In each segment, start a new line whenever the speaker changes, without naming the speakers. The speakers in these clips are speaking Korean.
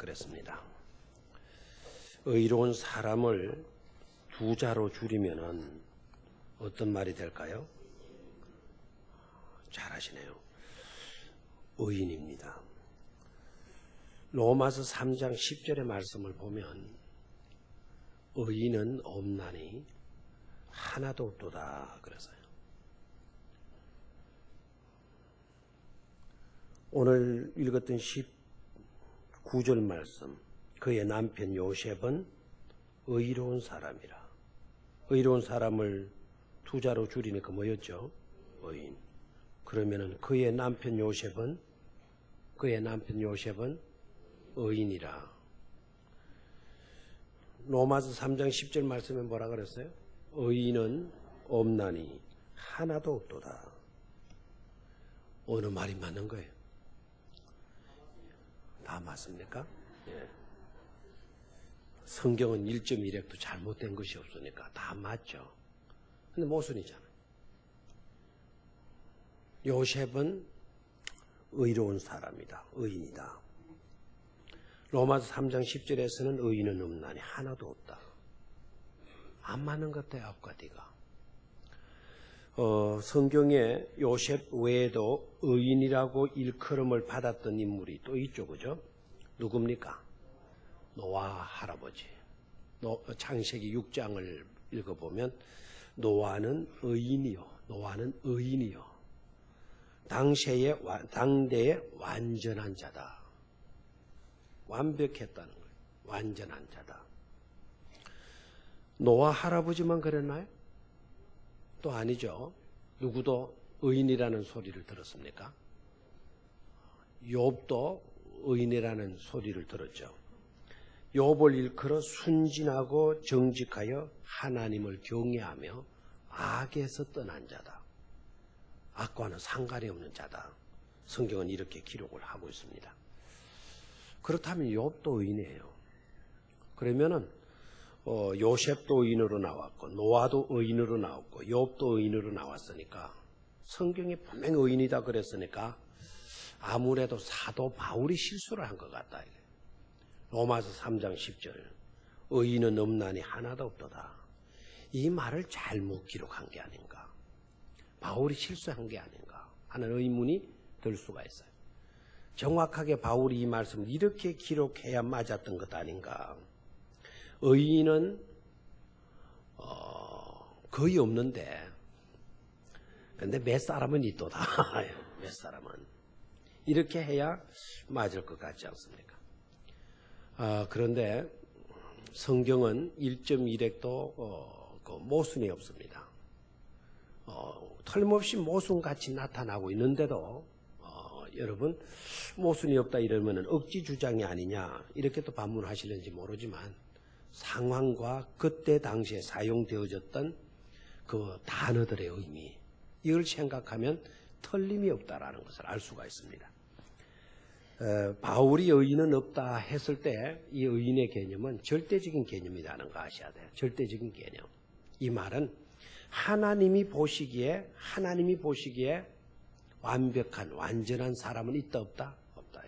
그랬습니다. 의로운 사람을 두 자로 줄이면은 어떤 말이 될까요? 잘하시네요. 의인입니다. 로마서 3장 10절의 말씀을 보면 의인은 없나니 하나도 없도다 그래서요. 오늘 읽었던 19절 말씀, 그의 남편 요셉은 의로운 사람이라. 의로운 사람을 두 자로 줄이니까 뭐였죠? 의인. 그러면은 그의 남편 요셉은 의인이라. 로마서 3장 10절 말씀에 뭐라 그랬어요? 의인은 없나니 하나도 없도다. 어느 말이 맞는 거예요? 다 맞습니까? 예. 성경은 1.1획도 잘못된 것이 없으니까 다 맞죠. 근데 모순이잖아요. 요셉은 의로운 사람이다. 의인이다. 로마서 3장 10절에서는 의인은 없나니 하나도 없다. 안 맞는 것 같아요. 앞과 뒤가. 성경에 요셉 외에도 의인이라고 일컬음을 받았던 인물이 또 있죠. 그죠? 누굽니까? 노아 할아버지. 창세기 6장을 읽어보면 노아는 의인이요. 당대의 완전한 자다. 완벽했다는 거예요. 완전한 자다. 노아 할아버지만 그랬나요? 또 아니죠. 누구도 의인이라는 소리를 들었습니까? 욥도 의인이라는 소리를 들었죠. 욥을 일컬어 순진하고 정직하여 하나님을 경외하며 악에서 떠난 자다. 악과는 상관이 없는 자다. 성경은 이렇게 기록을 하고 있습니다. 그렇다면 욥도 의인이에요. 그러면은 요셉도 의인으로 나왔고 노아도 의인으로 나왔고 욥도 의인으로 나왔으니까 성경이 분명히 의인이다 그랬으니까 아무래도 사도 바울이 실수를 한 것 같다. 로마서 3장 10절 의인은 없나니 하나도 없도다. 이 말을 잘못 기록한 게 아닌가. 바울이 실수한 게 아닌가 하는 의문이 들 수가 있어요. 정확하게 바울이 이 말씀을 이렇게 기록해야 맞았던 것 아닌가. 의인은 거의 없는데 근데 몇 사람은 있도다. 몇 사람은 이렇게 해야 맞을 것 같지 않습니까? 그런데 성경은 1.1획도 모순이 없습니다. 틀림없이 모순같이 나타나고 있는데도 여러분 모순이 없다 이러면 억지 주장이 아니냐 이렇게 또 반문하시는지 모르지만 상황과 그때 당시에 사용되어졌던 그 단어들의 의미 이걸 생각하면 틀림이 없다라는 것을 알 수가 있습니다. 바울이 의인은 없다 했을 때 이 의인의 개념은 절대적인 개념이라는 거 아셔야 돼요. 절대적인 개념. 이 말은 하나님이 보시기에 완벽한 완전한 사람은 있다 없다? 없다.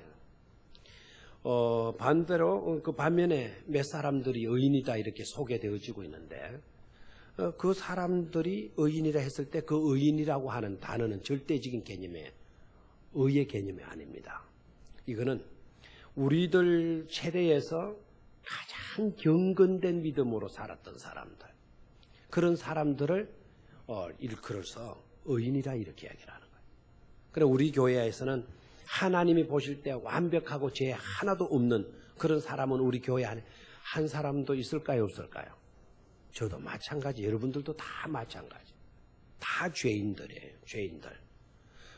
반대로 그 반면에 몇 사람들이 의인이다 이렇게 소개되어지고 있는데 그 사람들이 의인이라 했을 때 그 의인이라고 하는 단어는 절대적인 개념의 의의 개념이 아닙니다. 이거는 우리들 세대에서 가장 경건된 믿음으로 살았던 사람들 그런 사람들을 일컬어서 의인이라 이렇게 이야기를 하는 거예요. 그럼 우리 교회에서는 하나님이 보실 때 완벽하고 죄 하나도 없는 그런 사람은 우리 교회 안에 한 사람도 있을까요? 없을까요? 저도 마찬가지, 여러분들도 다 마찬가지. 다 죄인들이에요. 죄인들.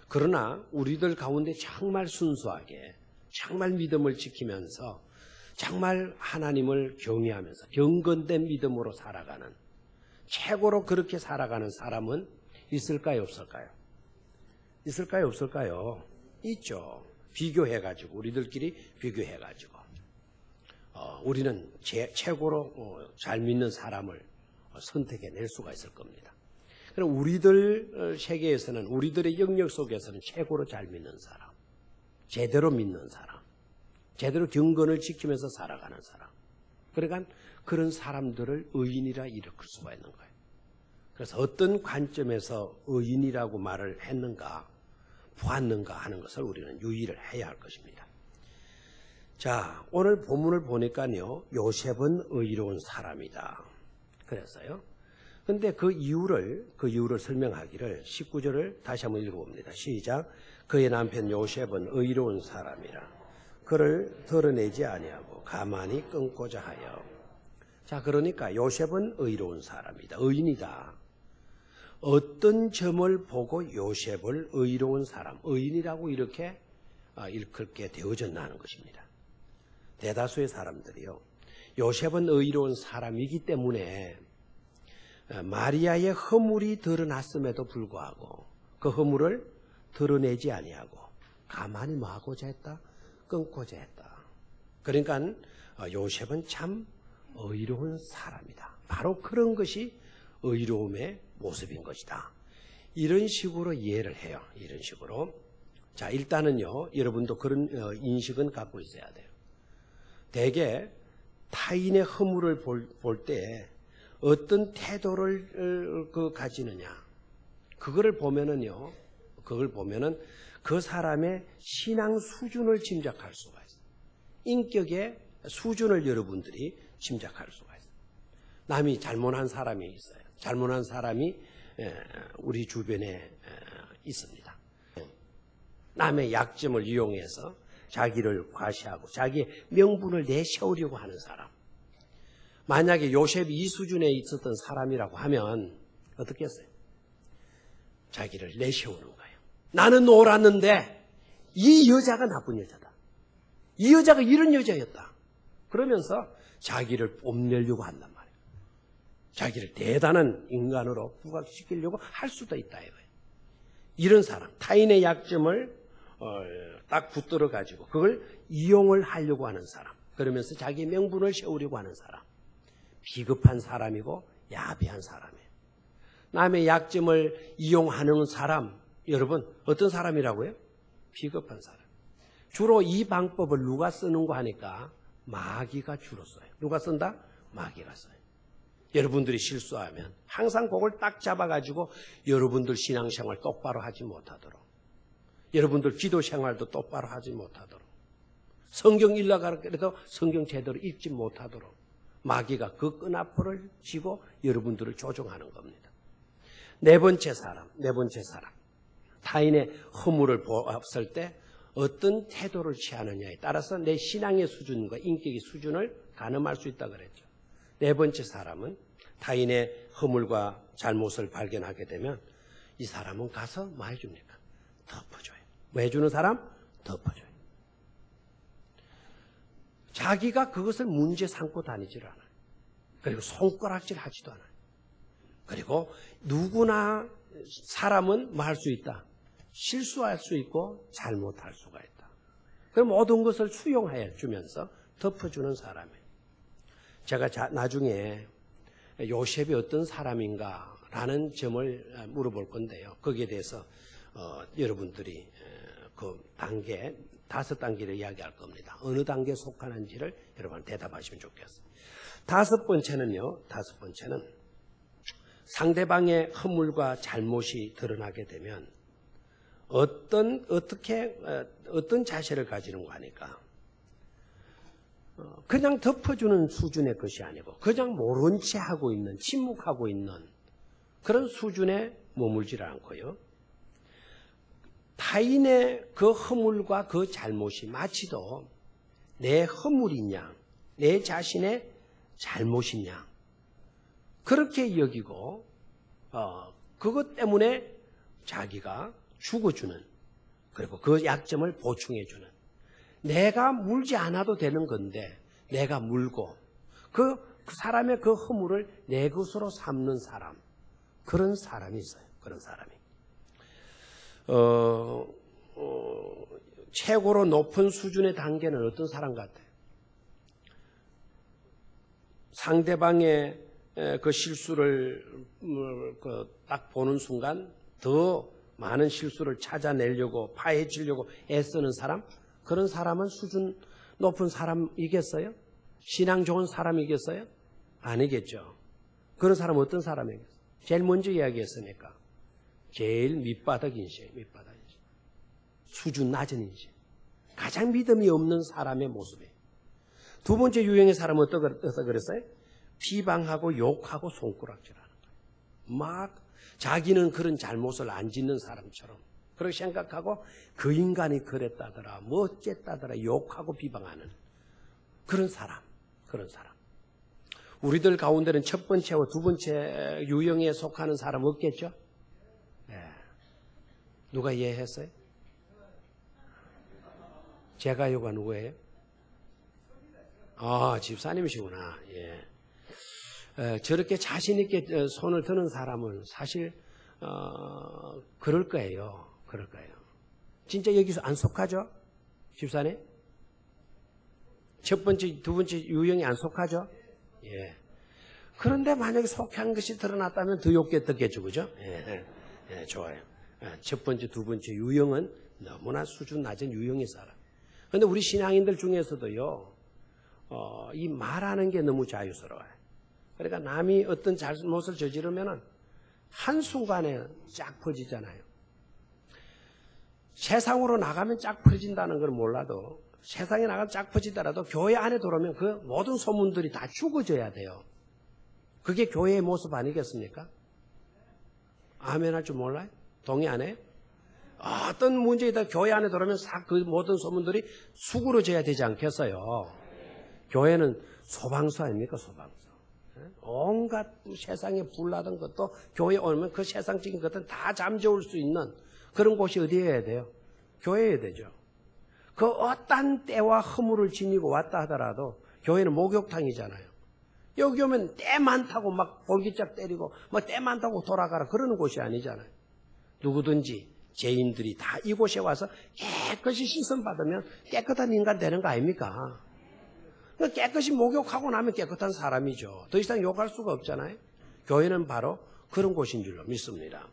그러나 우리들 가운데 정말 순수하게 정말 믿음을 지키면서 정말 하나님을 경외하면서 경건된 믿음으로 살아가는 최고로 그렇게 살아가는 사람은 있을까요? 없을까요? 있을까요? 없을까요? 있죠. 비교해가지고 우리들끼리 비교해가지고 우리는 최고로 잘 믿는 사람을 선택해낼 수가 있을 겁니다. 그럼 우리들 세계에서는 우리들의 영역 속에서는 최고로 잘 믿는 사람, 제대로 믿는 사람, 제대로 경건을 지키면서 살아가는 사람. 그러니까 그런 사람들을 의인이라 일컬 수가 있는 거예요. 그래서 어떤 관점에서 의인이라고 말을 했는가, 보았는가 하는 것을 우리는 유의를 해야 할 것입니다. 자, 오늘 본문을 보니까요, 요셉은 의로운 사람이다. 그랬어요. 근데 그 이유를 설명하기를 19절을 다시 한번 읽어봅니다. 시작. 그의 남편 요셉은 의로운 사람이라 그를 드러내지 아니하고 가만히 끊고자 하여. 자, 그러니까 요셉은 의로운 사람이다. 의인이다. 어떤 점을 보고 요셉을 의로운 사람, 의인이라고 이렇게 일컬게 되어졌나는 것입니다. 대다수의 사람들이요, 요셉은 의로운 사람이기 때문에 마리아의 허물이 드러났음에도 불구하고 그 허물을 드러내지 아니하고 가만히 뭐 하고자 했다? 끊고자 했다. 그러니까 요셉은 참 의로운 사람이다. 바로 그런 것이 의로움의 모습인 것이다. 이런 식으로 이해를 해요. 이런 식으로. 자, 일단은요, 여러분도 그런 인식은 갖고 있어야 돼요. 대개 타인의 허물을 볼 때 어떤 태도를 가지느냐, 그걸 보면은 그 사람의 신앙 수준을 짐작할 수가 있어요. 인격의 수준을 여러분들이 짐작할 수가 있어요. 남이 잘못한 사람이 있어요. 잘못한 사람이 우리 주변에 있습니다. 남의 약점을 이용해서 자기를 과시하고 자기의 명분을 내세우려고 하는 사람. 만약에 요셉이 이 수준에 있었던 사람이라고 하면 어떻게 했어요? 자기를 내세우는 거예요. 나는 옳았는데 이 여자가 나쁜 여자다. 이 여자가 이런 여자였다. 그러면서 자기를 뽐내려고 한단 말이에요. 자기를 대단한 인간으로 부각시키려고 할 수도 있다 이거예요. 이런 사람, 타인의 약점을 딱 붙들어 가지고 그걸 이용을 하려고 하는 사람, 그러면서 자기 명분을 세우려고 하는 사람, 비겁한 사람이고 야비한 사람이에요. 남의 약점을 이용하는 사람, 여러분 어떤 사람이라고요? 비겁한 사람. 주로 이 방법을 누가 쓰는 거 하니까 마귀가 주로 써요. 누가 쓴다? 마귀가 써요. 여러분들이 실수하면 항상 그걸 딱 잡아가지고 여러분들 신앙생활 똑바로 하지 못하도록, 여러분들 기도 생활도 똑바로 하지 못하도록, 성경 읽으라고 해도 성경 제대로 읽지 못하도록 마귀가 그 끈앞을 쥐고 여러분들을 조종하는 겁니다. 네 번째 사람. 타인의 허물을 보았을 때 어떤 태도를 취하느냐에 따라서 내 신앙의 수준과 인격의 수준을 가늠할 수 있다고 그랬죠. 네 번째 사람은 타인의 허물과 잘못을 발견하게 되면 이 사람은 가서 뭐 해줍니까? 덮어줘요. 뭐 해주는 사람? 덮어줘요. 자기가 그것을 문제 삼고 다니질 않아요. 그리고 손가락질 하지도 않아요. 그리고 누구나 사람은 뭐 할 수 있다? 실수할 수 있고 잘못할 수가 있다. 그럼 모든 것을 수용해 주면서 덮어주는 사람이에요. 제가 나중에 요셉이 어떤 사람인가라는 점을 물어볼 건데요. 거기에 대해서 여러분들이 그 단계, 5단계를 이야기할 겁니다. 어느 단계에 속하는지를 여러분 대답하시면 좋겠어요. 다섯 번째는 상대방의 허물과 잘못이 드러나게 되면 어떤 자세를 가지는 거 하니까 그냥 덮어주는 수준의 것이 아니고 그냥 모른 채 하고 있는, 침묵하고 있는 그런 수준에 머물질 않고요. 타인의 그 허물과 그 잘못이 마치도 내 허물이냐, 내 자신의 잘못이냐, 그렇게 여기고 그것 때문에 자기가 죽어주는, 그리고 그 약점을 보충해주는, 내가 물지 않아도 되는 건데 내가 물고 그 사람의 그 허물을 내 것으로 삼는 사람, 그런 사람이 있어요. 그런 사람이 최고로 높은 수준의 단계는 어떤 사람 같아요? 상대방의 그 실수를 딱 보는 순간 더 많은 실수를 찾아내려고 파헤치려고 애쓰는 사람, 그런 사람은 수준 높은 사람이겠어요? 신앙 좋은 사람이겠어요? 아니겠죠. 그런 사람은 어떤 사람이겠어요? 제일 먼저 이야기했으니까 제일 밑바닥 인생, 밑바닥 인생. 수준 낮은 인생. 가장 믿음이 없는 사람의 모습이에요. 두 번째 유형의 사람은 어떻게 그랬어요? 비방하고 욕하고 손가락질하는 거예요. 막 자기는 그런 잘못을 안 짓는 사람처럼 그렇게 생각하고 그 인간이 그랬다더라, 뭐 어쨌다더라 욕하고 비방하는 그런 사람. 우리들 가운데는 첫 번째와 두 번째 유형에 속하는 사람 없겠죠? 네. 누가 이해했어요? 제가요가 누구예요? 집사님이시구나. 예. 저렇게 자신 있게 손을 드는 사람은 사실 그럴 거예요. 진짜 여기서 안 속하죠? 집사님? 첫 번째, 두 번째 유형이 안 속하죠? 예. 그런데 만약에 속한 것이 드러났다면 더 욕겠겠죠, 그죠? 예, 좋아요. 첫 번째, 두 번째 유형은 너무나 수준 낮은 유형의 사람. 그런데 우리 신앙인들 중에서도요, 이 말하는 게 너무 자유스러워요. 그러니까 남이 어떤 잘못을 저지르면은 한순간에 쫙 퍼지잖아요. 세상으로 나가면 쫙 퍼진다는 걸 몰라도 세상에 나가면 쫙 퍼지더라도 교회 안에 들어오면 그 모든 소문들이 다 죽어져야 돼요. 그게 교회의 모습 아니겠습니까? 아멘 할 줄 몰라요? 동의 안 해요? 어떤 문제이다 교회 안에 들어오면 싹 그 모든 소문들이 수그러져야 되지 않겠어요? 교회는 소방서 아닙니까? 소방서. 온갖 세상에 불나던 것도 교회에 오면 그 세상적인 것들은 다 잠재울 수 있는 그런 곳이 어디여야 돼요? 교회여야 되죠. 그 어떤 때와 허물을 지니고 왔다 하더라도 교회는 목욕탕이잖아요. 여기 오면 때 많다고 막 볼기짝 때리고 뭐 때 많다고 돌아가라 그러는 곳이 아니잖아요. 누구든지 죄인들이 다 이곳에 와서 깨끗이 씻음 받으면 깨끗한 인간 되는 거 아닙니까? 깨끗이 목욕하고 나면 깨끗한 사람이죠. 더 이상 욕할 수가 없잖아요. 교회는 바로 그런 곳인 줄로 믿습니다.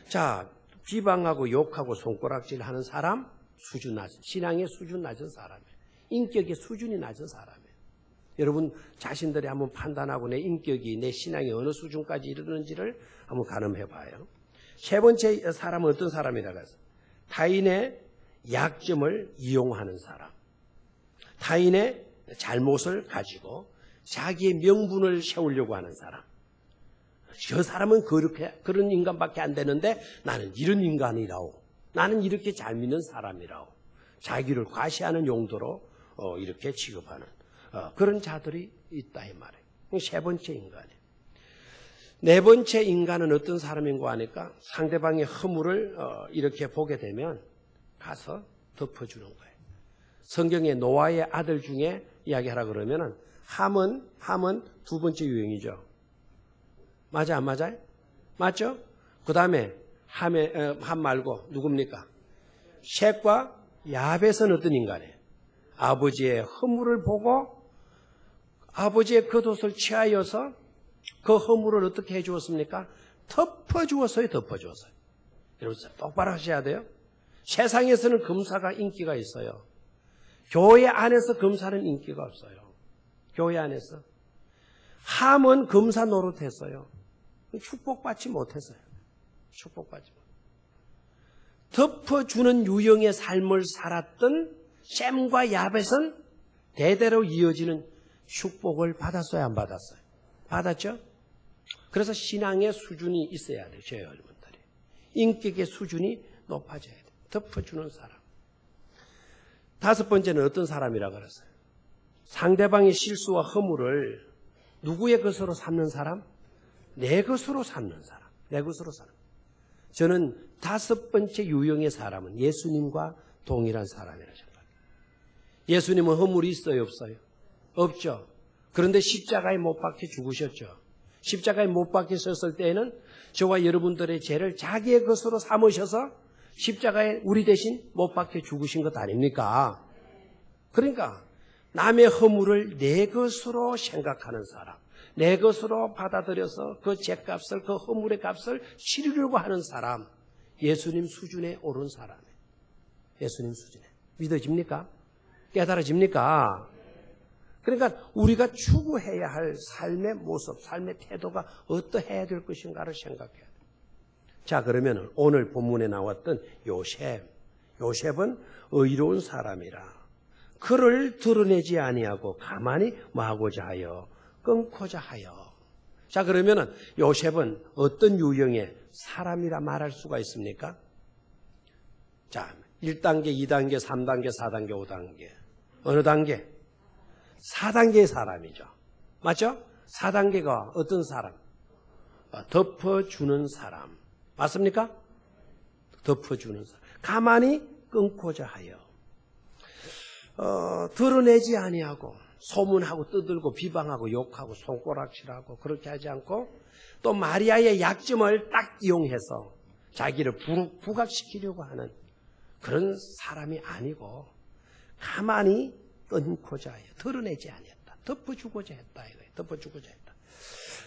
자, 비방하고 욕하고 손가락질하는 사람, 수준 낮은, 신앙의 수준 낮은 사람이에요. 인격의 수준이 낮은 사람이에요. 여러분 자신들이 한번 판단하고 내 인격이, 내 신앙이 어느 수준까지 이르는지를 한번 가늠해 봐요. 세 번째 사람은 어떤 사람이라고 해서 타인의 약점을 이용하는 사람. 타인의 잘못을 가지고 자기의 명분을 세우려고 하는 사람. 저 사람은 그런 인간밖에 안 되는데 나는 이런 인간이라고. 나는 이렇게 잘 믿는 사람이라고. 자기를 과시하는 용도로 이렇게 취급하는 그런 자들이 있다 이 말이에요. 세 번째 인간이에요. 네 번째 인간은 어떤 사람인가 하니까 상대방의 허물을 이렇게 보게 되면 가서 덮어주는 거예요. 성경에 노아의 아들 중에 이야기하라 그러면은 함은 두 번째 유형이죠. 맞아 안 맞아요? 맞죠? 그 다음에 함 말고 누굽니까? 셋과 야벳은 어떤 인간이에요? 아버지의 허물을 보고 아버지의 겉옷을 취하여서 그 허물을 어떻게 해주었습니까? 덮어주었어요. 여러분 똑바로 하셔야 돼요. 세상에서는 검사가 인기가 있어요. 교회 안에서 검사는 인기가 없어요. 교회 안에서. 함은 검사 노릇했어요. 축복받지 못했어요. 덮어주는 유형의 삶을 살았던 셈과 야벳은 대대로 이어지는 축복을 받았어요, 안 받았어요? 받았죠? 그래서 신앙의 수준이 있어야 돼요, 저희 여러분들이. 인격의 수준이 높아져야 돼요. 덮어주는 사람. 다섯 번째는 어떤 사람이라고 그랬어요? 상대방의 실수와 허물을 누구의 것으로 삼는 사람? 내 것으로 삼는 사람. 내 것으로 삼는. 저는 다섯 번째 유형의 사람은 예수님과 동일한 사람이라고 생각합니다. 예수님은 허물이 있어요, 없어요? 없죠. 그런데 십자가에 못 박혀 죽으셨죠. 십자가에 못 박히셨을 때에는 저와 여러분들의 죄를 자기의 것으로 삼으셔서 십자가에 우리 대신 못 박혀 죽으신 것 아닙니까? 그러니까 남의 허물을 내 것으로 생각하는 사람, 내 것으로 받아들여서 그 죄값을, 그 허물의 값을 치르려고 하는 사람, 예수님 수준에 오른 사람이에요. 예수님 수준에. 믿어집니까? 깨달아집니까? 그러니까 우리가 추구해야 할 삶의 모습, 삶의 태도가 어떠해야 될 것인가를 생각해야 돼요. 자, 그러면 오늘 본문에 나왔던 요셉은 의로운 사람이라 그를 드러내지 아니하고 가만히 뭐하고자 하여 끊고자 하여. 자, 그러면은 요셉은 어떤 유형의 사람이라 말할 수가 있습니까? 자, 1단계, 2단계, 3단계, 4단계, 5단계. 어느 단계? 4단계의 사람이죠. 맞죠? 4단계가 어떤 사람? 덮어주는 사람. 맞습니까? 덮어주는 사람. 가만히 끊고자 하여. 드러내지 아니하고 소문하고 떠들고 비방하고 욕하고 손가락질하고 그렇게 하지 않고 또 마리아의 약점을 딱 이용해서 자기를 부각시키려고 하는 그런 사람이 아니고 가만히 끊고자 해요. 드러내지 아니했다. 덮어주고자 했다. 이거예요. 덮어주고자 했다.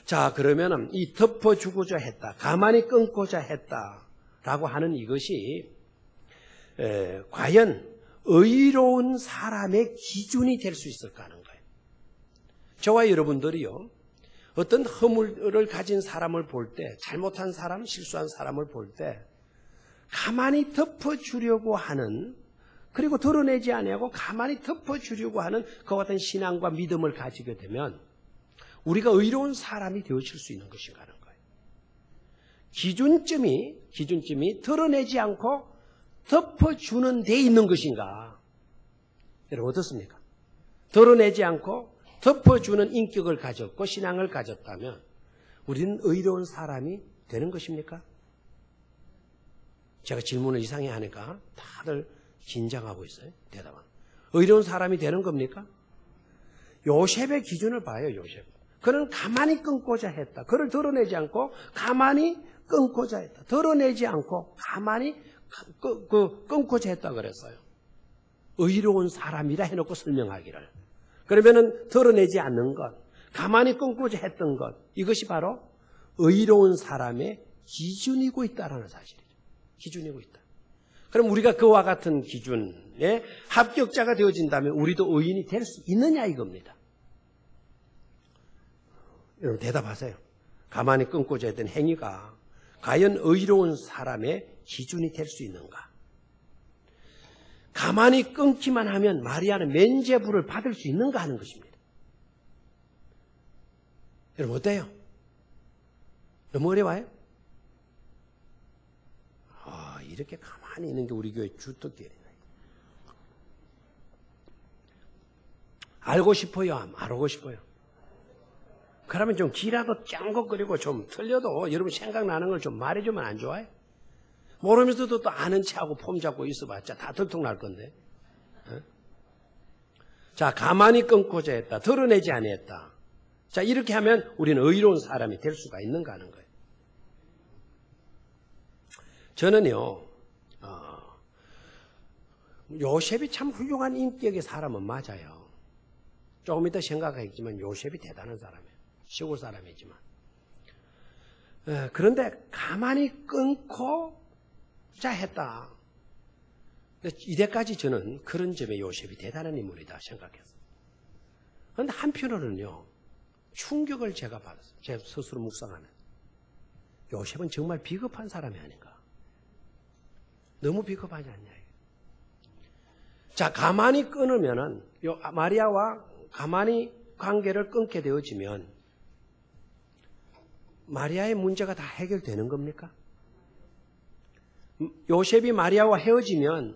자, 그러면은 이 덮어주고자 했다. 가만히 끊고자 했다라고 하는 이것이 과연 의로운 사람의 기준이 될 수 있을까 하는 거예요. 저와 여러분들이요, 어떤 허물을 가진 사람을 볼 때, 잘못한 사람, 실수한 사람을 볼 때 가만히 덮어주려고 하는, 그리고 드러내지 아니하고 가만히 덮어주려고 하는 그와 같은 신앙과 믿음을 가지게 되면 우리가 의로운 사람이 되어질 수 있는 것인가 하는 거예요. 기준점이 드러내지 않고 덮어주는 데 있는 것인가? 여러분 어떻습니까? 드러내지 않고 덮어주는 인격을 가졌고 신앙을 가졌다면 우리는 의로운 사람이 되는 것입니까? 제가 질문을 이상하게 하니까 다들 긴장하고 있어요. 대답은. 의로운 사람이 되는 겁니까? 요셉의 기준을 봐요. 요셉. 그는 가만히 끊고자 했다. 그를 드러내지 않고 가만히 끊고자 했다. 드러내지 않고 가만히 끊고자 했다 그랬어요. 의로운 사람이라 해놓고 설명하기를. 그러면은 드러내지 않는 것, 가만히 끊고자 했던 것, 이것이 바로 의로운 사람의 기준이고 있다라는 사실이죠. 기준이고 있다. 그럼 우리가 그와 같은 기준에 합격자가 되어진다면 우리도 의인이 될 수 있느냐 이겁니다. 여러분 대답하세요. 가만히 끊고자 했던 행위가 과연 의로운 사람의 기준이 될 수 있는가? 가만히 끊기만 하면 마리아는 면죄부를 받을 수 있는가 하는 것입니다. 여러분 어때요? 너무 어려워요? 이렇게 가만히 있는 게 우리 교회 주특기예요. 알고 싶어요? 안 알고 싶어요? 그러면 좀 기라도 짱긋거리고 좀 틀려도 여러분 생각나는 걸 좀 말해주면 안 좋아요? 모르면서도 또 아는 체하고 폼 잡고 있어봤자 다 들통날 건데. 자, 가만히 끊고자 했다. 드러내지 아니했다. 자, 이렇게 하면 우리는 의로운 사람이 될 수가 있는가 하는 거예요. 저는요, 요셉이 참 훌륭한 인격의 사람은 맞아요. 조금 이따 생각하겠지만 요셉이 대단한 사람이에요. 시골 사람이지만. 그런데 가만히 끊고자 했다. 이때까지 저는 그런 점에 요셉이 대단한 인물이다 생각했어요. 그런데 한편으로는요, 충격을 제가 받았어요. 제 스스로 묵상하면. 요셉은 정말 비겁한 사람이 아닌가. 너무 비겁하지 않냐. 자, 가만히 끊으면은, 마리아와 가만히 관계를 끊게 되어지면, 마리아의 문제가 다 해결되는 겁니까? 요셉이 마리아와 헤어지면,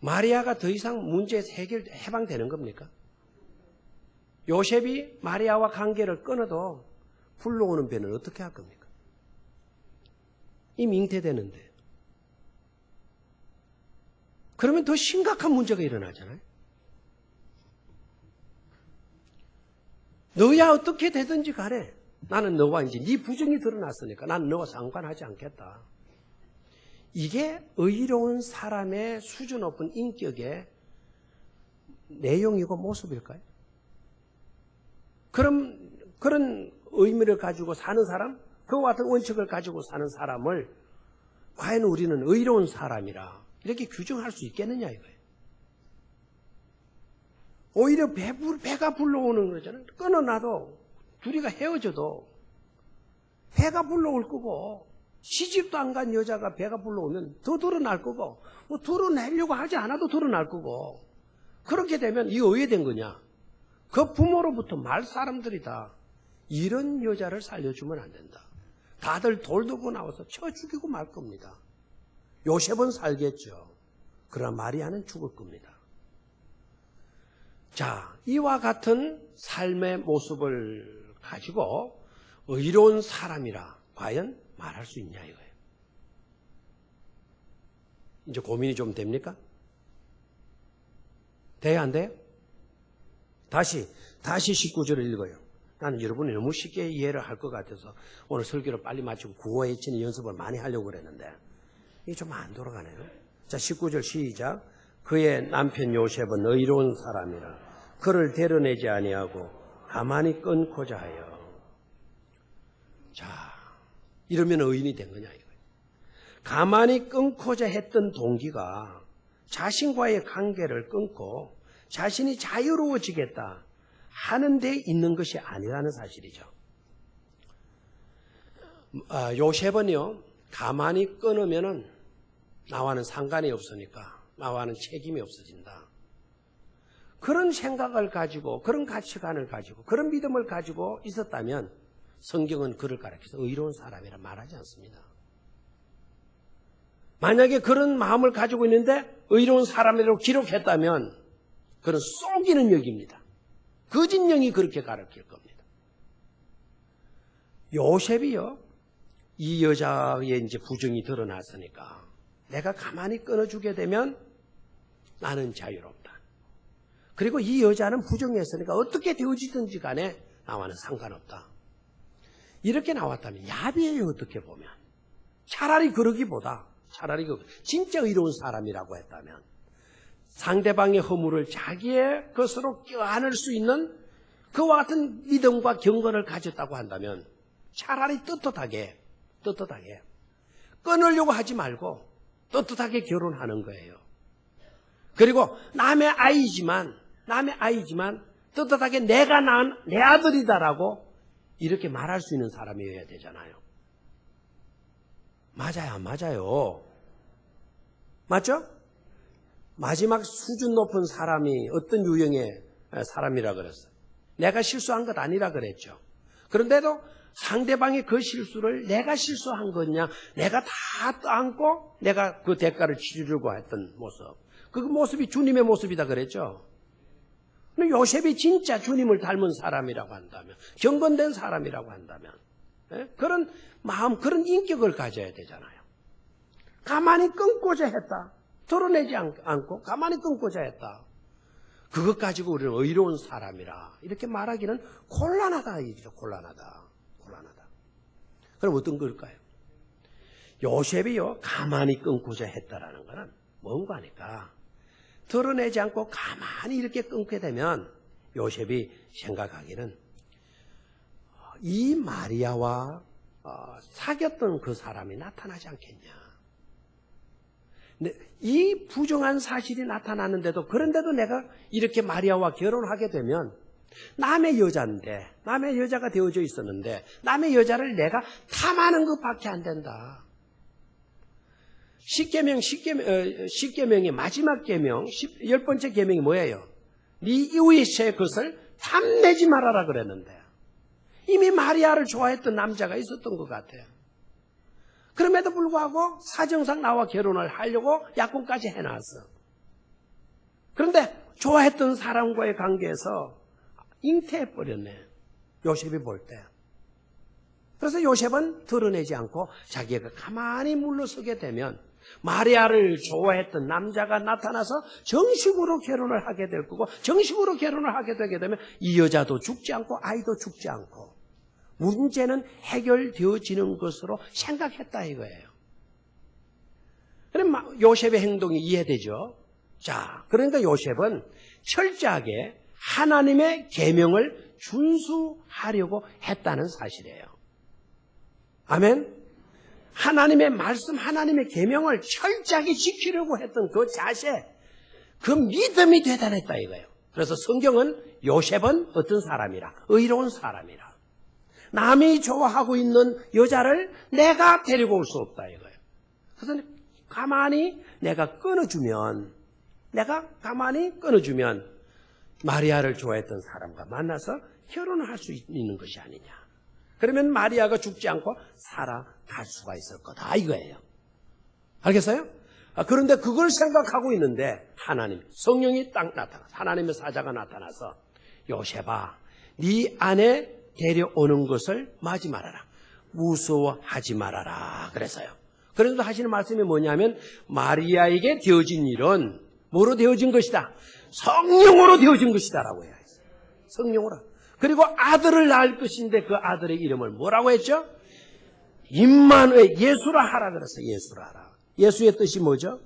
마리아가 더 이상 문제에서 해방되는 겁니까? 요셉이 마리아와 관계를 끊어도 불러오는 배는 어떻게 할 겁니까? 이미 잉태되는데. 그러면 더 심각한 문제가 일어나잖아요. 너야 어떻게 되든지 가래. 나는 너와 이제 네 부정이 드러났으니까 나는 너와 상관하지 않겠다. 이게 의로운 사람의 수준 높은 인격의 내용이고 모습일까요? 그런 의미를 가지고 사는 사람, 그와 같은 원칙을 가지고 사는 사람을 과연 우리는 의로운 사람이라 이렇게 규정할 수 있겠느냐 이거예요. 오히려 배가 불러오는 거잖아요. 끊어놔도 둘이가 헤어져도 배가 불러올 거고, 시집도 안 간 여자가 배가 불러오면 더 드러날 거고, 뭐 드러내려고 하지 않아도 드러날 거고, 그렇게 되면 이거 왜 된 거냐? 그 부모로부터 말 사람들이다. 이런 여자를 살려주면 안 된다. 다들 돌 들고 나와서 쳐 죽이고 말 겁니다. 요셉은 살겠죠. 그러나 마리아는 죽을 겁니다. 자, 이와 같은 삶의 모습을 가지고 의로운 사람이라 과연 말할 수 있냐 이거예요. 이제 고민이 좀 됩니까? 돼야 안 돼요? 다시 19절을 읽어요. 나는 여러분이 너무 쉽게 이해를 할 것 같아서 오늘 설교를 빨리 마치고 구호 외치는 연습을 많이 하려고 그랬는데 이게 좀 안 돌아가네요. 자, 19절 시작. 그의 남편 요셉은 의로운 사람이라 그를 데려내지 아니하고 가만히 끊고자 하여. 자, 이러면 의인이 된 거냐 이거예요. 가만히 끊고자 했던 동기가 자신과의 관계를 끊고 자신이 자유로워지겠다 하는 데 있는 것이 아니라는 사실이죠. 요셉은요, 가만히 끊으면은 나와는 상관이 없으니까 나와는 책임이 없어진다. 그런 생각을 가지고, 그런 가치관을 가지고, 그런 믿음을 가지고 있었다면 성경은 그를 가리켜서 의로운 사람이라 말하지 않습니다. 만약에 그런 마음을 가지고 있는데 의로운 사람이라고 기록했다면 그는 속이는 영입니다. 거짓 영이 그렇게 가르칠 겁니다. 요셉이요, 이 여자의 이제 부정이 드러났으니까 내가 가만히 끊어주게 되면 나는 자유롭다. 그리고 이 여자는 부정했으니까 어떻게 되어지든지 간에 나와는 상관없다. 이렇게 나왔다면 야비해요, 어떻게 보면. 차라리 그러기보다 차라리 진짜 의로운 사람이라고 했다면 상대방의 허물을 자기의 것으로 껴안을 수 있는 그와 같은 믿음과 경건을 가졌다고 한다면 차라리 떳떳하게 끊으려고 하지 말고 떳떳하게 결혼하는 거예요. 그리고 남의 아이지만 떳떳하게 내가 낳은 내 아들이다라고 이렇게 말할 수 있는 사람이어야 되잖아요. 맞아요, 안 맞아요? 맞죠? 마지막 수준 높은 사람이 어떤 유형의 사람이라 그랬어요? 내가 실수한 것 아니라 그랬죠. 그런데도 상대방의 그 실수를 내가 실수한 거냐, 내가 다 안고 내가 그 대가를 치르려고 했던 모습. 그 모습이 주님의 모습이다 그랬죠. 근데 요셉이 진짜 주님을 닮은 사람이라고 한다면, 경건된 사람이라고 한다면, 그런 마음, 그런 인격을 가져야 되잖아요. 가만히 끊고자 했다. 드러내지 않고 가만히 끊고자 했다. 그것 가지고 우리는 의로운 사람이라 이렇게 말하기는 곤란하다. 이죠. 곤란하다. 그럼 어떤 걸까요? 요셉이요, 가만히 끊고자 했다라는 것은 뭔가 하니까 드러내지 않고 가만히 이렇게 끊게 되면 요셉이 생각하기는 이 마리아와 사귀었던 그 사람이 나타나지 않겠냐. 근데 이 부정한 사실이 나타나는데도, 그런데도 내가 이렇게 마리아와 결혼하게 되면 남의 여자인데, 남의 여자가 되어져 있었는데 남의 여자를 내가 탐하는 것밖에 안 된다. 십계명의 마지막 계명, 10번째 계명이 뭐예요? 네 이웃의 것을 탐내지 말아라 그랬는데 이미 마리아를 좋아했던 남자가 있었던 것 같아요. 그럼에도 불구하고 사정상 나와 결혼을 하려고 약혼까지 해놨어. 그런데 좋아했던 사람과의 관계에서 잉태해버렸네, 요셉이 볼 때. 그래서 요셉은 드러내지 않고 자기가 가만히 물러서게 되면 마리아를 좋아했던 남자가 나타나서 정식으로 결혼을 하게 될 거고, 정식으로 결혼을 하게 되게 되면 이 여자도 죽지 않고 아이도 죽지 않고 문제는 해결되어지는 것으로 생각했다 이거예요. 그럼 요셉의 행동이 이해되죠? 자, 그러니까 요셉은 철저하게 하나님의 계명을 준수하려고 했다는 사실이에요. 아멘? 하나님의 말씀, 하나님의 계명을 철저하게 지키려고 했던 그 자세, 그 믿음이 대단했다 이거예요. 그래서 성경은 요셉은 어떤 사람이라? 의로운 사람이라. 남이 좋아하고 있는 여자를 내가 데리고 올 수 없다 이거예요. 그래서 가만히 내가 끊어주면 마리아를 좋아했던 사람과 만나서 결혼을 할 수 있는 것이 아니냐. 그러면 마리아가 죽지 않고 살아갈 수가 있을 거다 이거예요. 알겠어요? 그런데 그걸 생각하고 있는데 하나님, 성령이 딱 나타나서 하나님의 사자가 나타나서 요셉아, 네 안에 데려오는 것을 마지 말아라. 무서워하지 말아라. 그래서요. 그래서 하시는 말씀이 뭐냐면 마리아에게 되어진 일은 뭐로 되어진 것이다? 성령으로 되어진 것이다 라고 해요. 성령으로. 그리고 아들을 낳을 것인데 그 아들의 이름을 뭐라고 했죠? 임마누엘, 예수라 하라 그랬어요. 예수라 하라. 예수의 뜻이 뭐죠?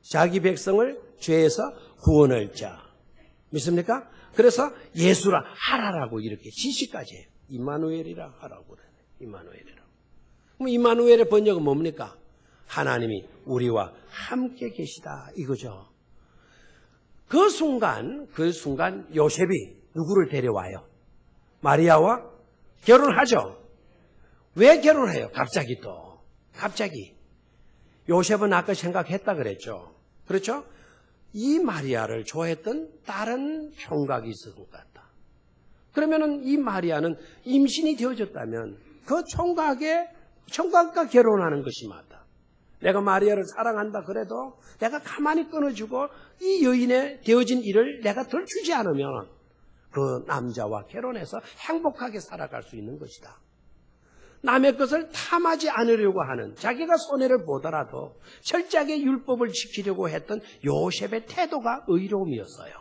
자기 백성을 죄에서 구원할 자. 믿습니까? 그래서 예수라 하라라고 이렇게 지시까지 해요. 임마누엘이라 하라고 그래요. 임마누엘이라. 그럼 임마누엘의 번역은 뭡니까? 하나님이 우리와 함께 계시다 이거죠. 그 순간 요셉이 누구를 데려와요? 마리아와 결혼하죠. 왜 결혼해요? 갑자기. 요셉은 아까 생각했다 그랬죠. 그렇죠? 이 마리아를 좋아했던 다른 총각이 있었던 것 같다. 그러면은 이 마리아는 임신이 되어졌다면 그 총각과 결혼하는 것이 맞다. 내가 마리아를 사랑한다 그래도 내가 가만히 끊어주고 이 여인의 되어진 일을 내가 덜 주지 않으면 그 남자와 결혼해서 행복하게 살아갈 수 있는 것이다. 남의 것을 탐하지 않으려고 하는, 자기가 손해를 보더라도 철저하게 율법을 지키려고 했던 요셉의 태도가 의로움이었어요.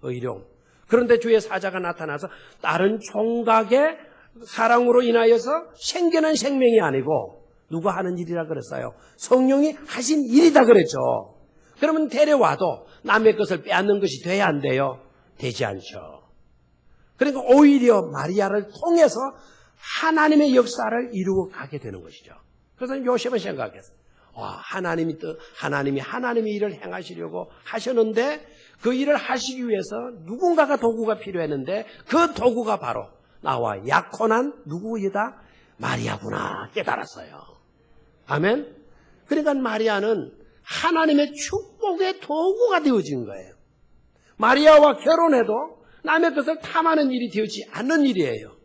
의로움. 그런데 주의 사자가 나타나서 다른 총각의 사랑으로 인하여서 생겨난 생명이 아니고 누가 하는 일이라 그랬어요? 성령이 하신 일이다 그랬죠. 그러면 데려와도 남의 것을 빼앗는 것이 돼야 안 돼요? 되지 않죠. 그러니까 오히려 마리아를 통해서 하나님의 역사를 이루어 가게 되는 것이죠. 그래서 요셉은 생각했어요. 하나님이 일을 행하시려고 하셨는데 그 일을 하시기 위해서 누군가가 도구가 필요했는데 그 도구가 바로 나와 약혼한 누구이다? 마리아구나 깨달았어요. 아멘. 그러니까 마리아는 하나님의 축복의 도구가 되어진 거예요. 마리아와 결혼해도 남의 것을 탐하는 일이 되지 않는 일이에요.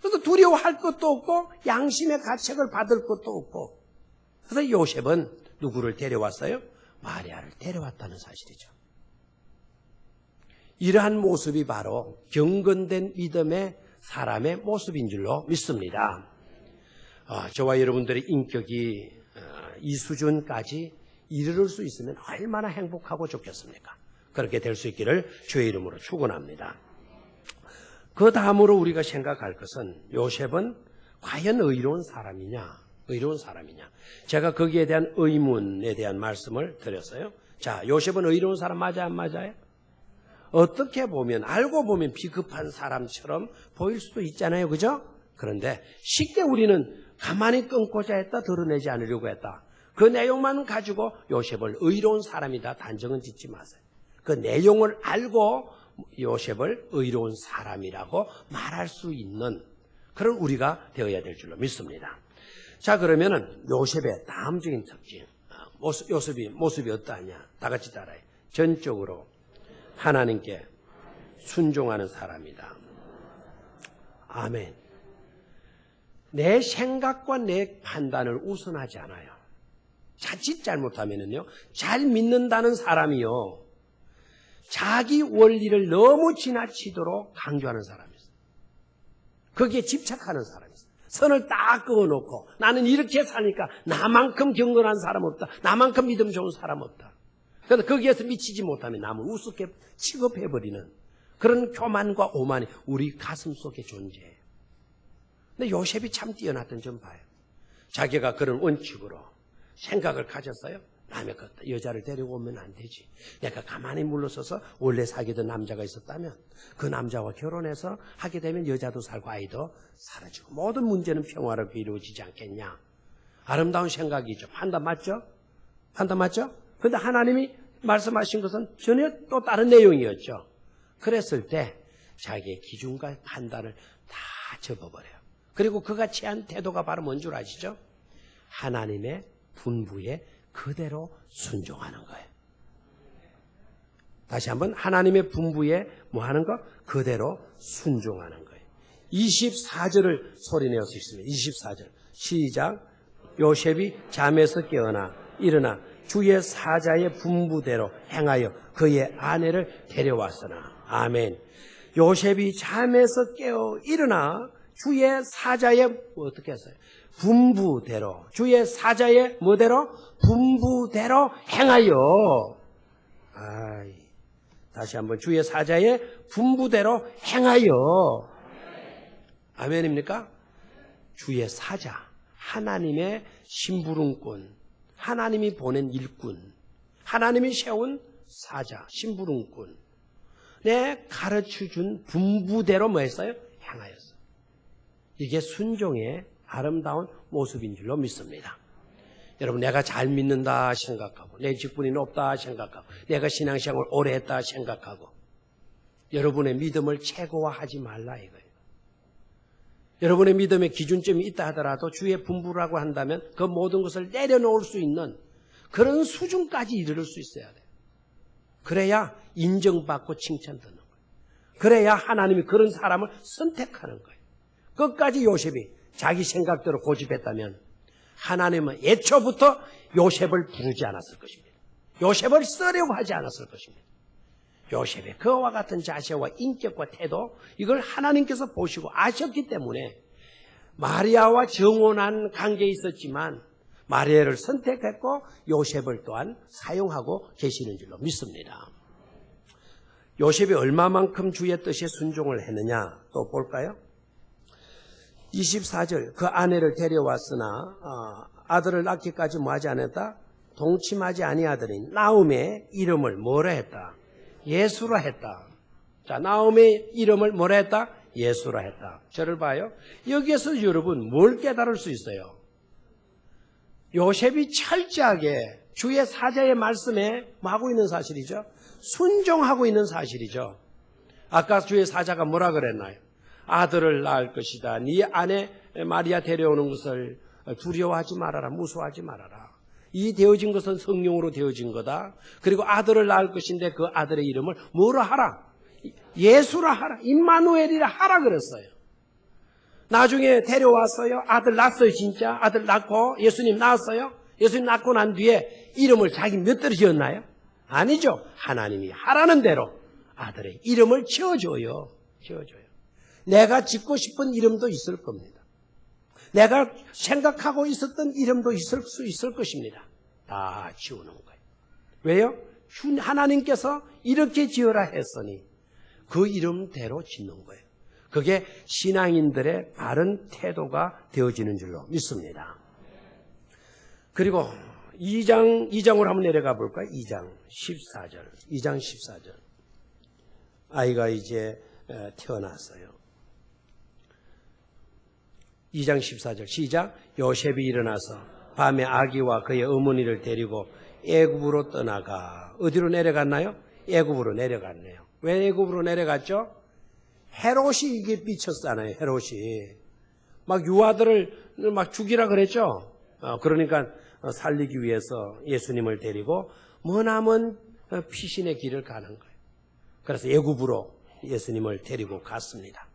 그래서 두려워할 것도 없고 양심의 가책을 받을 것도 없고. 그래서 요셉은 누구를 데려왔어요? 마리아를 데려왔다는 사실이죠. 이러한 모습이 바로 경건된 믿음의 사람의 모습인 줄로 믿습니다. 저와 여러분들의 인격이 이 수준까지 이르를 수 있으면 얼마나 행복하고 좋겠습니까? 그렇게 될 수 있기를 주의 이름으로 축원합니다. 그 다음으로 우리가 생각할 것은 요셉은 과연 의로운 사람이냐? 제가 거기에 대한 의문에 대한 말씀을 드렸어요. 자, 요셉은 의로운 사람 맞아요, 안 맞아요? 어떻게 보면, 알고 보면 비겁한 사람처럼 보일 수도 있잖아요. 그죠? 그런데 쉽게 우리는 가만히 끊고자 했다, 드러내지 않으려고 했다. 그 내용만 가지고 요셉을 의로운 사람이다 단정은 짓지 마세요. 그 내용을 알고 요셉을 의로운 사람이라고 말할 수 있는 그런 우리가 되어야 될 줄로 믿습니다. 자, 그러면은 요셉의 다음적인 특징, 모습이 어떠하냐? 다 같이 따라해. 전적으로 하나님께 순종하는 사람이다. 아멘. 내 생각과 내 판단을 우선하지 않아요. 자칫 잘못하면은요, 잘 믿는다는 사람이요, 자기 원리를 너무 지나치도록 강조하는 사람이 있어요. 거기에 집착하는 사람이 있어요. 선을 딱 그어놓고 나는 이렇게 사니까 나만큼 경건한 사람 없다. 나만큼 믿음 좋은 사람 없다. 그래서 거기에서 미치지 못하면 남을 우습게 취급해버리는 그런 교만과 오만이 우리 가슴 속에 존재해요. 근데 요셉이 참 뛰어났던 점 봐요. 자기가 그런 원칙으로 생각을 가졌어요. 남의 여자를 데리고 오면 안 되지. 내가 가만히 물러서서 원래 사귀던 남자가 있었다면 그 남자와 결혼해서 하게 되면 여자도 살고 아이도 사라지고 모든 문제는 평화롭게 이루어지지 않겠냐. 아름다운 생각이죠. 판단 맞죠? 그런데 하나님이 말씀하신 것은 전혀 또 다른 내용이었죠. 그랬을 때 자기의 기준과 판단을 다 접어버려요. 그리고 그가 취한 태도가 바로 뭔 줄 아시죠? 하나님의 분부에 그대로 순종하는 거예요. 다시 한번 하나님의 분부에 뭐 하는 거? 그대로 순종하는 거예요. 24절을 소리내어 수 있습니다. 24절 시작. 요셉이 잠에서 깨어나 일어나 주의 사자의 분부대로 행하여 그의 아내를 데려왔으나. 아멘. 요셉이 잠에서 깨어 일어나 주의 사자의 어떻게 했어요? 분부대로, 주의 사자의 뭐대로? 분부대로 행하여. 다시 한번 주의 사자의 분부대로 행하여. 아멘입니까? 주의 사자, 하나님의 심부름꾼, 하나님이 보낸 일꾼, 하나님이 세운 사자, 심부름꾼, 내 가르쳐준 분부대로 뭐 했어요? 행하였어. 이게 순종의 아름다운 모습인 줄로 믿습니다. 여러분, 내가 잘 믿는다 생각하고, 내 직분이 높다 생각하고, 내가 신앙생활을 오래 했다 생각하고, 여러분의 믿음을 최고화하지 말라 이거예요. 여러분의 믿음의 기준점이 있다 하더라도 주의 분부라고 한다면 그 모든 것을 내려놓을 수 있는 그런 수준까지 이르를 수 있어야 돼요. 그래야 인정받고 칭찬받는 거예요. 그래야 하나님이 그런 사람을 선택하는 거예요. 끝까지 요셉이 자기 생각대로 고집했다면 하나님은 애초부터 요셉을 부르지 않았을 것입니다. 요셉을 쓰려고 하지 않았을 것입니다. 요셉의 그와 같은 자세와 인격과 태도, 이걸 하나님께서 보시고 아셨기 때문에 마리아와 정혼한 관계에 있었지만 마리아를 선택했고 요셉을 또한 사용하고 계시는 줄로 믿습니다. 요셉이 얼마만큼 주의 뜻에 순종을 했느냐 또 볼까요? 24절 그 아내를 데려왔으나 아들을 낳기까지 뭐하지 않았다? 동침하지 아니하더니 나움의 이름을 뭐라 했다? 예수라 했다. 자, 나움의 이름을 뭐라 했다? 예수라 했다. 저를 봐요. 여기에서 여러분 뭘 깨달을 수 있어요? 요셉이 철저하게 주의 사자의 말씀에 뭐 하고 있는 사실이죠? 순종하고 있는 사실이죠. 아까 주의 사자가 뭐라 그랬나요? 아들을 낳을 것이다. 네 아내 마리아 데려오는 것을 두려워하지 말아라. 무서워하지 말아라. 이 되어진 것은 성령으로 되어진 거다. 그리고 아들을 낳을 것인데 그 아들의 이름을 뭐라 하라? 예수라 하라. 임마누엘이라 하라 그랬어요. 나중에 데려왔어요. 아들 낳았어요. 진짜 아들 낳고 예수님 낳았어요. 예수님 낳고 난 뒤에 이름을 자기 몇 대로 지었나요? 아니죠. 하나님이 하라는 대로 아들의 이름을 지어줘요. 내가 짓고 싶은 이름도 있을 겁니다. 내가 생각하고 있었던 이름도 있을 수 있을 것입니다. 다 지우는 거예요. 왜요? 하나님께서 이렇게 지어라 했으니 그 이름대로 짓는 거예요. 그게 신앙인들의 바른 태도가 되어지는 줄로 믿습니다. 그리고 2장으로 한번 내려가 볼까요? 2장 14절. 아이가 이제 태어났어요. 2장 14절 시작. 요셉이 일어나서 밤에 아기와 그의 어머니를 데리고 애굽으로 떠나가. 어디로 내려갔나요? 애굽으로 내려갔네요. 왜 애굽으로 내려갔죠? 헤롯이 이게 미쳤잖아요. 헤롯이 막 유아들을 막 죽이라 그랬죠. 그러니까 살리기 위해서 예수님을 데리고 머나먼 피신의 길을 가는 거예요. 그래서 애굽으로 예수님을 데리고 갔습니다.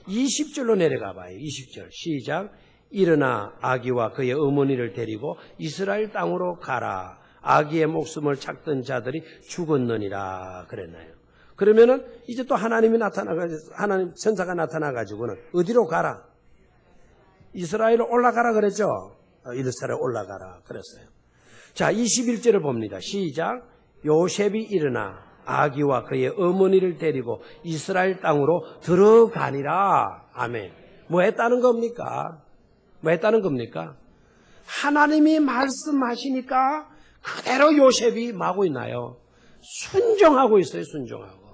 20절로 내려가 봐요. 20절 시작. 일어나 아기와 그의 어머니를 데리고 이스라엘 땅으로 가라. 아기의 목숨을 찾던 자들이 죽었느니라 그랬나요? 그러면은 이제 또 하나님 천사가 나타나가지고는 어디로 가라? 이스라엘로 올라가라 그랬죠? 이스라엘 올라가라 그랬어요. 자, 21절을 봅니다. 시작. 요셉이 일어나 아기와 그의 어머니를 데리고 이스라엘 땅으로 들어가니라. 아멘. 뭐 했다는 겁니까? 하나님이 말씀하시니까 그대로 요셉이 뭐 하고 있나요? 순종하고 있어요. 순종하고.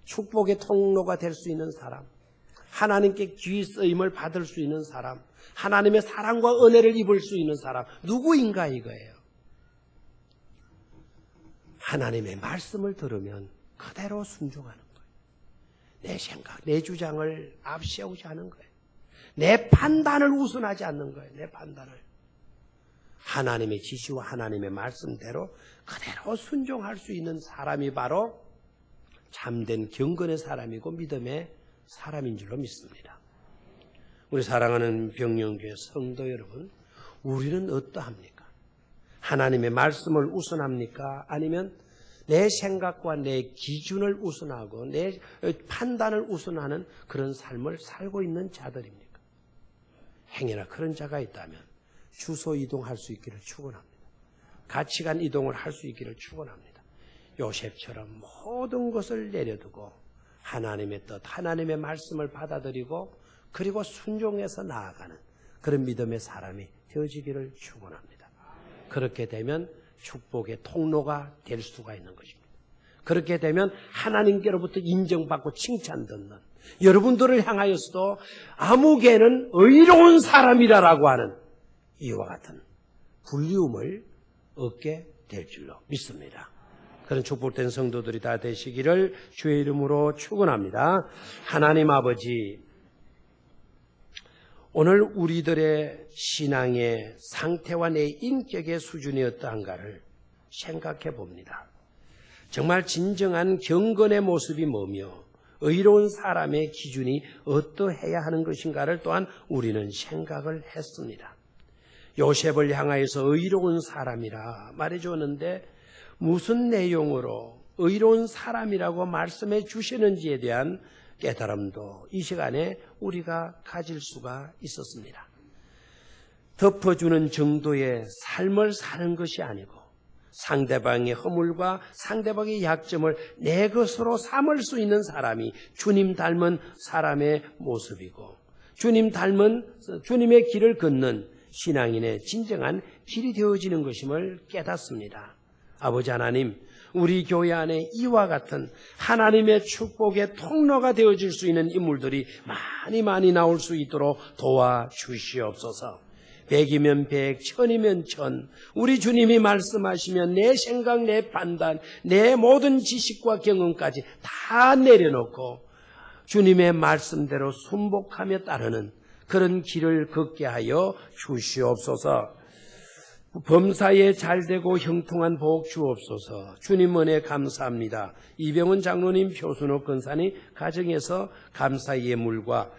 축복의 통로가 될 수 있는 사람, 하나님께 귀 쓰임을 받을 수 있는 사람, 하나님의 사랑과 은혜를 입을 수 있는 사람 누구인가 이거예요. 하나님의 말씀을 들으면 그대로 순종하는 거예요. 내 생각, 내 주장을 앞세우지 않는 거예요. 내 판단을 우선하지 않는 거예요. 내 판단을. 하나님의 지시와 하나님의 말씀대로 그대로 순종할 수 있는 사람이 바로 참된 경건의 사람이고 믿음의 사람인 줄로 믿습니다. 우리 사랑하는 병영교회 성도 여러분, 우리는 어떠합니까? 하나님의 말씀을 우선합니까? 아니면 내 생각과 내 기준을 우선하고 내 판단을 우선하는 그런 삶을 살고 있는 자들입니까? 행여나 그런 자가 있다면 주소 이동할 수 있기를 축원합니다. 가치관 이동을 할 수 있기를 축원합니다. 요셉처럼 모든 것을 내려두고 하나님의 뜻, 하나님의 말씀을 받아들이고 그리고 순종해서 나아가는 그런 믿음의 사람이 되어지기를 축원합니다. 그렇게 되면 축복의 통로가 될 수가 있는 것입니다. 그렇게 되면 하나님께로부터 인정받고 칭찬 듣는 여러분들을 향하여서도 아무개는 의로운 사람이라고 하는 이와 같은 불리움을 얻게 될 줄로 믿습니다. 그런 축복된 성도들이 다 되시기를 주의 이름으로 축원합니다. 하나님 아버지, 오늘 우리들의 신앙의 상태와 내 인격의 수준이 어떠한가를 생각해 봅니다. 정말 진정한 경건의 모습이 뭐며 의로운 사람의 기준이 어떠해야 하는 것인가를 또한 우리는 생각을 했습니다. 요셉을 향하여서 의로운 사람이라 말해 주었는데 무슨 내용으로 의로운 사람이라고 말씀해 주시는지에 대한 깨달음도 이 시간에 우리가 가질 수가 있었습니다. 덮어주는 정도의 삶을 사는 것이 아니고 상대방의 허물과 상대방의 약점을 내 것으로 삼을 수 있는 사람이 주님 닮은 사람의 모습이고 주님 닮은 주님의 길을 걷는 신앙인의 진정한 길이 되어지는 것임을 깨닫습니다. 아버지 하나님, 우리 교회 안에 이와 같은 하나님의 축복의 통로가 되어질 수 있는 인물들이 많이 나올 수 있도록 도와주시옵소서. 100이면 100, 1000이면 1000. 우리 주님이 말씀하시면 내 생각, 내 판단, 내 모든 지식과 경험까지 다 내려놓고 주님의 말씀대로 순복하며 따르는 그런 길을 걷게 하여 주시옵소서. 범사에 잘되고 형통한 복 주옵소서. 주님 은혜 감사합니다. 이병헌 장로님, 표순옥 권사님 가정에서 감사 예물과